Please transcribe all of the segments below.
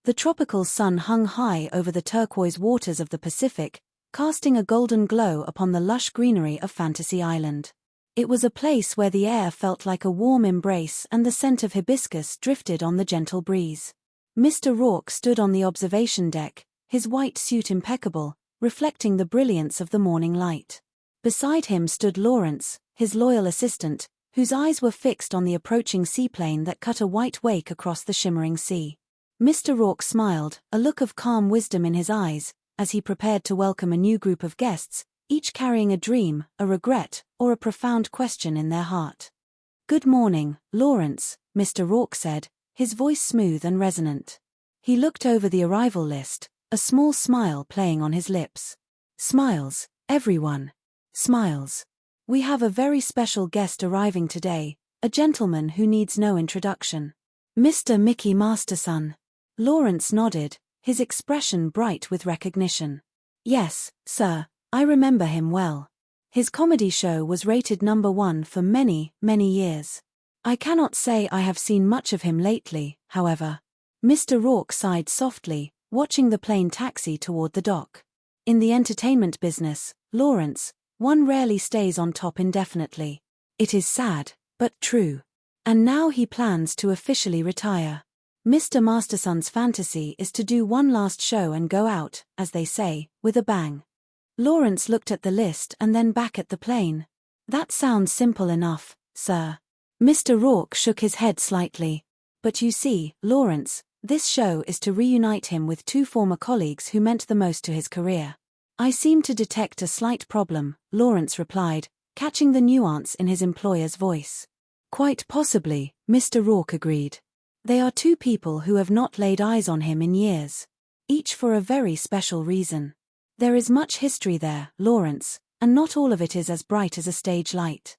The tropical sun hung high over the turquoise waters of the Pacific, casting a golden glow upon the lush greenery of Fantasy Island. It was a place where the air felt like a warm embrace and the scent of hibiscus drifted on the gentle breeze. Mr. Rourke stood on the observation deck, his white suit impeccable, reflecting the brilliance of the morning light. Beside him stood Lawrence, his loyal assistant, whose eyes were fixed on the approaching seaplane that cut a white wake across the shimmering sea. Mr. Rourke smiled, a look of calm wisdom in his eyes, as he prepared to welcome a new group of guests, each carrying a dream, a regret, or a profound question in their heart. "Good morning, Lawrence," Mr. Rourke said, his voice smooth and resonant. He looked over the arrival list, a small smile playing on his lips. "Smiles, everyone. Smiles. We have a very special guest arriving today, a gentleman who needs no introduction. Mr. Mickey Masterson." Lawrence nodded, his expression bright with recognition. "Yes, sir, I remember him well. His comedy show was rated #1 for many, many years. I cannot say I have seen much of him lately, however." Mr. Rourke sighed softly, watching the plane taxi toward the dock. In the entertainment business, Lawrence, one rarely stays on top indefinitely. It is sad, but true. And now he plans to officially retire. Mr. Masterson's fantasy is to do one last show and go out, as they say, with a bang. Lawrence looked at the list and then back at the plane. "That sounds simple enough, sir." Mr. Rourke shook his head slightly. "But you see, Lawrence, this show is to reunite him with two former colleagues who meant the most to his career." "I seem to detect a slight problem," Lawrence replied, catching the nuance in his employer's voice. "Quite possibly," Mr. Rourke agreed. "They are two people who have not laid eyes on him in years. Each for a very special reason. There is much history there, Lawrence, and not all of it is as bright as a stage light."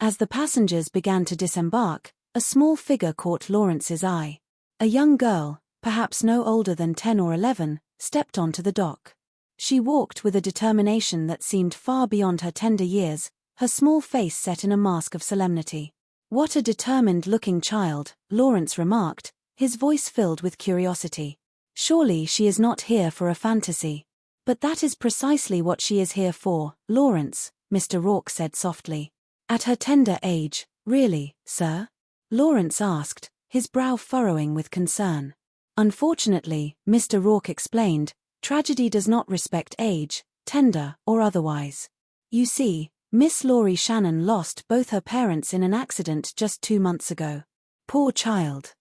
As the passengers began to disembark, a small figure caught Lawrence's eye. A young girl, perhaps no older than 10 or 11, stepped onto the dock. She walked with a determination that seemed far beyond her tender years, her small face set in a mask of solemnity. "What a determined-looking child," Lawrence remarked, his voice filled with curiosity. "Surely she is not here for a fantasy." "But that is precisely what she is here for, Lawrence," Mr. Rourke said softly. "At her tender age, really, sir?" Lawrence asked, his brow furrowing with concern. "Unfortunately," Mr. Rourke explained, "tragedy does not respect age, tender or otherwise. You see, Miss Laurie Shannon lost both her parents in an accident just 2 months ago. Poor child."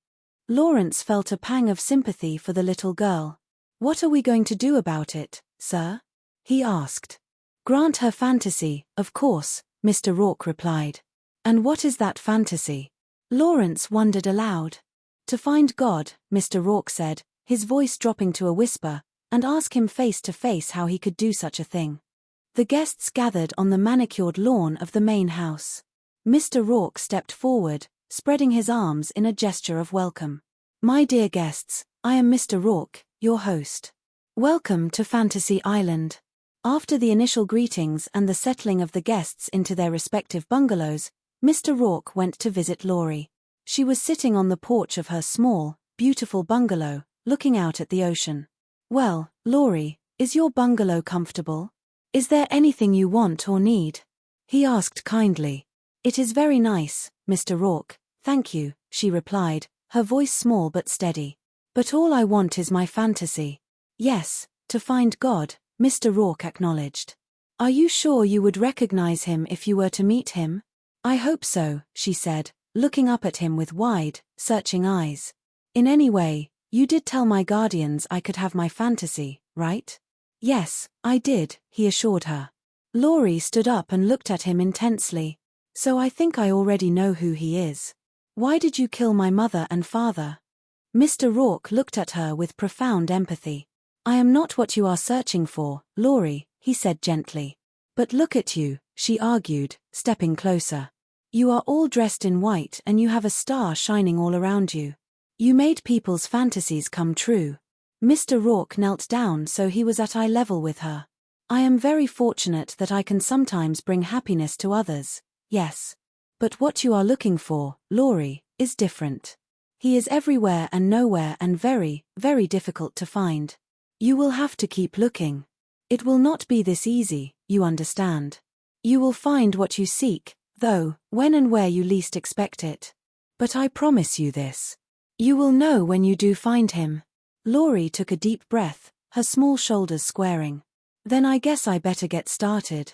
Lawrence felt a pang of sympathy for the little girl. "What are we going to do about it, sir?" he asked. "Grant her fantasy, of course," Mr. Rourke replied. "And what is that fantasy?" Lawrence wondered aloud. "To find God," Mr. Rourke said, his voice dropping to a whisper, "and ask him face to face how he could do such a thing." The guests gathered on the manicured lawn of the main house. Mr. Rourke stepped forward, spreading his arms in a gesture of welcome. "My dear guests, I am Mr. Rourke, your host. Welcome to Fantasy Island." After the initial greetings and the settling of the guests into their respective bungalows, Mr. Rourke went to visit Laurie. She was sitting on the porch of her small, beautiful bungalow, looking out at the ocean. "Well, Laurie, is your bungalow comfortable? Is there anything you want or need?" he asked kindly. "It is very nice, Mr. Rourke, thank you," she replied, her voice small but steady. "But all I want is my fantasy." "Yes, to find God," Mr. Rourke acknowledged. "Are you sure you would recognize him if you were to meet him?" "I hope so," she said, looking up at him with wide, searching eyes. "In any way, you did tell my guardians I could have my fantasy, right?" "Yes, I did," he assured her. Laurie stood up and looked at him intensely. "So I think I already know who he is. Why did you kill my mother and father?" Mr. Rourke looked at her with profound empathy. "I am not what you are searching for, Laurie," he said gently. "But look at you," she argued, stepping closer. "You are all dressed in white and you have a star shining all around you. You made people's fantasies come true." Mr. Rourke knelt down so he was at eye level with her. "I am very fortunate that I can sometimes bring happiness to others, yes. But what you are looking for, Laurie, is different." He is everywhere and nowhere and very, very difficult to find. You will have to keep looking. It will not be this easy, you understand. You will find what you seek, though, when and where you least expect it. But I promise you this. You will know when you do find him. Laurie took a deep breath, her small shoulders squaring. Then I guess I better get started.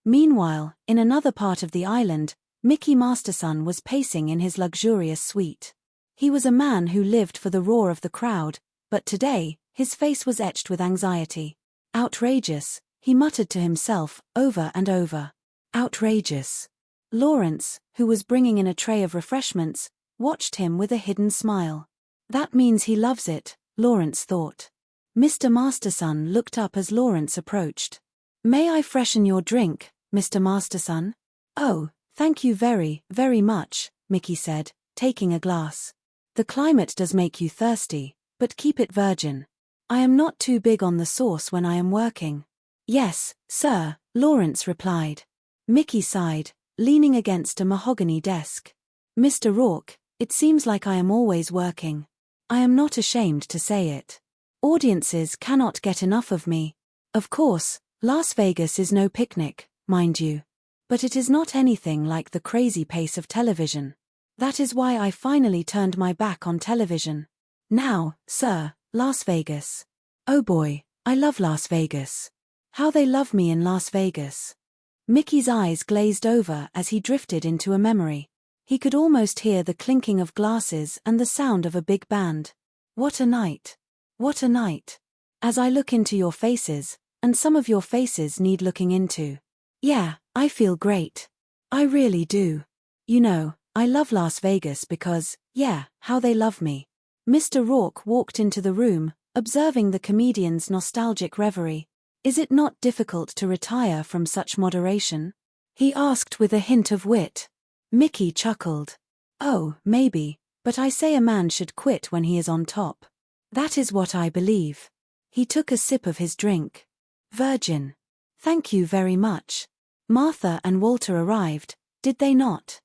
Meanwhile, in another part of the island, Mickey Masterson was pacing in his luxurious suite. He was a man who lived for the roar of the crowd, but today, his face was etched with anxiety. Outrageous, he muttered to himself, over and over. Outrageous. Lawrence, who was bringing in a tray of refreshments, watched him with a hidden smile. That means he loves it, Lawrence thought. Mr. Masterson looked up as Lawrence approached. May I freshen your drink, Mr. Masterson? Oh, thank you very, very much, Mickey said, taking a glass. The climate does make you thirsty, but keep it virgin. I am not too big on the sauce when I am working. Yes, sir, Lawrence replied. Mickey sighed, leaning against a mahogany desk. Mr. Rourke, it seems like I am always working. I am not ashamed to say it. Audiences cannot get enough of me. Of course, Las Vegas is no picnic, mind you. But it is not anything like the crazy pace of television. That is why I finally turned my back on television. Now, sir, Las Vegas. Oh boy, I love Las Vegas. How they love me in Las Vegas. Mickey's eyes glazed over as he drifted into a memory. He could almost hear the clinking of glasses and the sound of a big band. What a night. What a night. As I look into your faces, and some of your faces need looking into. Yeah, I feel great. I really do. You know, I love Las Vegas because, yeah, how they love me. Mr. Rourke walked into the room, observing the comedian's nostalgic reverie. Is it not difficult to retire from such moderation? He asked with a hint of wit. Mickey chuckled. Oh, maybe, but I say a man should quit when he is on top. That is what I believe. He took a sip of his drink. Virgin. Thank you very much. Martha and Walter arrived, did they not?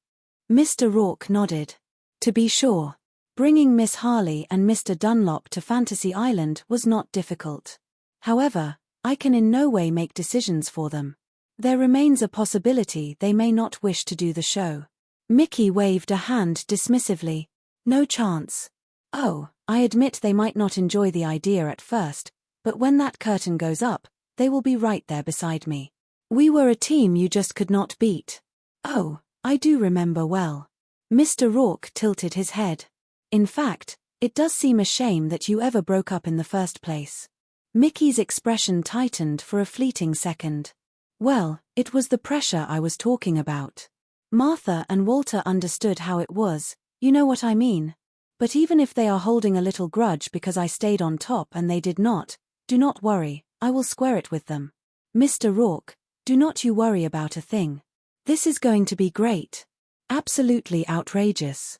Mr. Rourke nodded. To be sure. Bringing Miss Harley and Mr. Dunlop to Fantasy Island was not difficult. However, I can in no way make decisions for them. There remains a possibility they may not wish to do the show. Mickey waved a hand dismissively. No chance. Oh, I admit they might not enjoy the idea at first, but when that curtain goes up, they will be right there beside me. We were a team you just could not beat. Oh, I do remember well. Mr. Rourke tilted his head. In fact, it does seem a shame that you ever broke up in the first place. Mickey's expression tightened for a fleeting second. Well, it was the pressure I was talking about. Martha and Walter understood how it was, you know what I mean. But even if they are holding a little grudge because I stayed on top and they did not, do not worry, I will square it with them. Mr. Rourke, do not you worry about a thing. This is going to be great. Absolutely outrageous.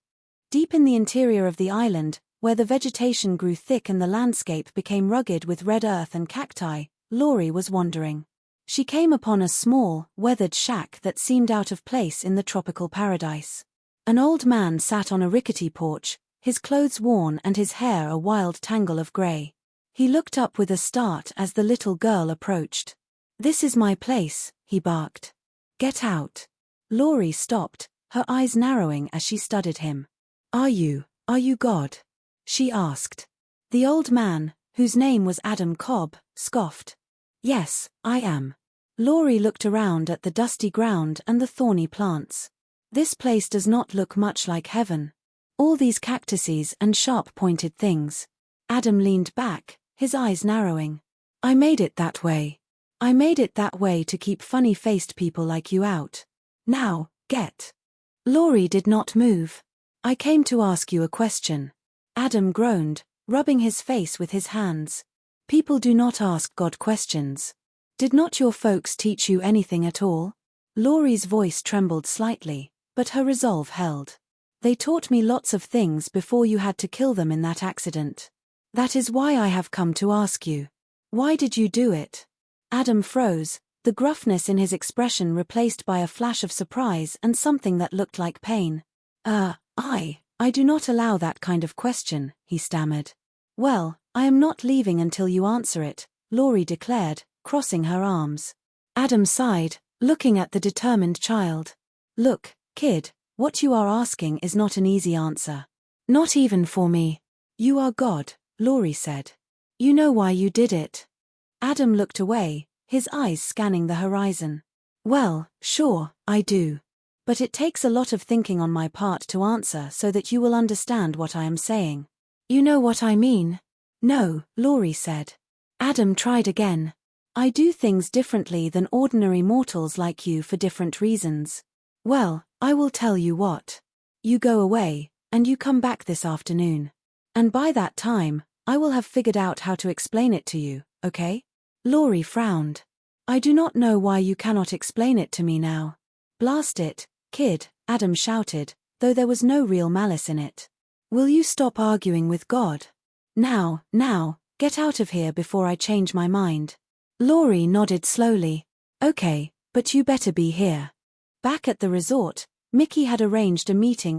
Deep in the interior of the island, where the vegetation grew thick and the landscape became rugged with red earth and cacti, Laurie was wandering. She came upon a small, weathered shack that seemed out of place in the tropical paradise. An old man sat on a rickety porch, his clothes worn and his hair a wild tangle of grey. He looked up with a start as the little girl approached. This is my place, he barked. Get out. Laurie stopped, her eyes narrowing as she studied him. Are you God? She asked. The old man, whose name was Adam Cobb, scoffed. Yes, I am. Laurie looked around at the dusty ground and the thorny plants. This place does not look much like heaven. All these cactuses and sharp-pointed things. Adam leaned back, his eyes narrowing. I made it that way. I made it that way to keep funny-faced people like you out. Now, get. Laurie did not move. I came to ask you a question. Adam groaned, rubbing his face with his hands. People do not ask God questions. Did not your folks teach you anything at all? Laurie's voice trembled slightly, but her resolve held. They taught me lots of things before you had to kill them in that accident. That is why I have come to ask you. Why did you do it? Adam froze, the gruffness in his expression replaced by a flash of surprise and something that looked like pain. I do not allow that kind of question, he stammered. Well, I am not leaving until you answer it, Laurie declared, crossing her arms. Adam sighed, looking at the determined child. Look, kid, what you are asking is not an easy answer. Not even for me. You are God, Laurie said. You know why you did it. Adam looked away, his eyes scanning the horizon. Well, sure, I do. But it takes a lot of thinking on my part to answer so that you will understand what I am saying. You know what I mean? No, Laurie said. Adam tried again. I do things differently than ordinary mortals like you for different reasons. Well, I will tell you what. You go away, and you come back this afternoon. And by that time, I will have figured out how to explain it to you, okay? Laurie frowned. I do not know why you cannot explain it to me now. Blast it, kid, Adam shouted, though there was no real malice in it. Will you stop arguing with God? Now, get out of here before I change my mind. Laurie nodded slowly. Okay, but you better be here. Back at the resort, Mickey had arranged a meeting